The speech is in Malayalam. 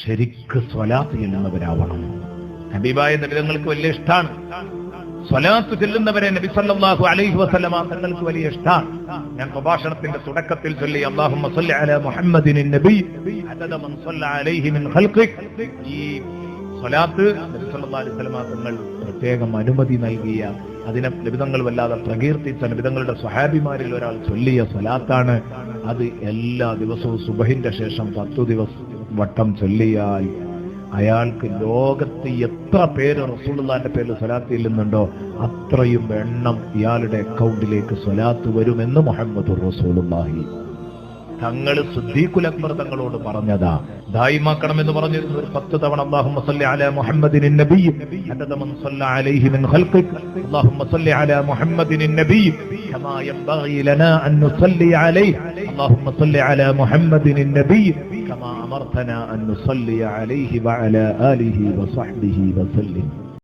ശരിക്ക് സ്വലാത്ത് ചെല്ലുന്നവരാവണം. ഹബീബായ നബിതങ്ങൾക്ക് വലിയ ഇഷ്ടമാണ് സ്വലാത്ത് ചെല്ലുന്നവരെ. നബി സല്ലല്ലാഹു അലൈഹി വസല്ലമ തങ്ങൾക്ക് വലിയ ഇഷ്ടമാണ്. ഞാൻ പ്രഭാഷണത്തിന്റെ തുടക്കത്തിൽ ചൊല്ലി അല്ലാഹുമ്മ സ്വല്ലി അലാ മുഹമ്മദിൻ നബി അദദ മൻ സ്വല്ല അലൈഹി മിൻ ഖൽഖിക്. ഈ സ്വലാത്ത് നബി സല്ലല്ലാഹു അലൈഹി വസല്ലമ തങ്ങൾ പ്രത്യേകം അനുമതി നൽകിയ, അതിനെ നബിതങ്ങൾ വല്ലാതെ പ്രകീർത്തിച്ച, നബിതങ്ങളുടെ സ്വഹാബിമാരിൽ ഒരാൾ ചൊല്ലിയ സ്വലാത്താണ് അത്. എല്ലാ ദിവസവും സുബഹിന്റെ ശേഷം 10 വട്ടം ചൊല്ലിയാൽ അയാൾക്ക് ലോകത്ത് എത്ര പേര് റസൂലുള്ളാഹിന്റെ പേരിൽ സ്വലാത്ത് ചെല്ലുന്നുണ്ടോ അത്രയും എണ്ണം ഇയാളുടെ അക്കൗണ്ടിലേക്ക് സ്വലാത്ത് വരുമെന്ന് മുഹമ്മദുർ റസൂലുള്ളാഹി തങ്ങൾ സിദ്ദീഖുൽ അക്ബർ തങ്ങളോട് പറഞ്ഞതാ. ദായിമാക്കണമെന്ന് പറഞ്ഞിരുന്നു ഒരു 10 തവണ അല്ലാഹുമ്മ സ്വല്ലി അലാ മുഹമ്മദിൻ നബി അദദ മൻ സ്വല്ല അലൈഹി മിൻ ഖൽഖിക്. അല്ലാഹുമ്മ സ്വല്ലി അലാ മുഹമ്മദിൻ നബി കമാ യൻബഗി ലനാ അൻ നുസല്ലി അലൈഹി. അല്ലാഹുമ്മ സ്വല്ലി അലാ മുഹമ്മദിൻ നബി കമാ അമർതനാ അൻ നുസല്ലി അലൈഹി വഅലാ ആലിഹി വസഹ്ബിഹി വസല്ലം.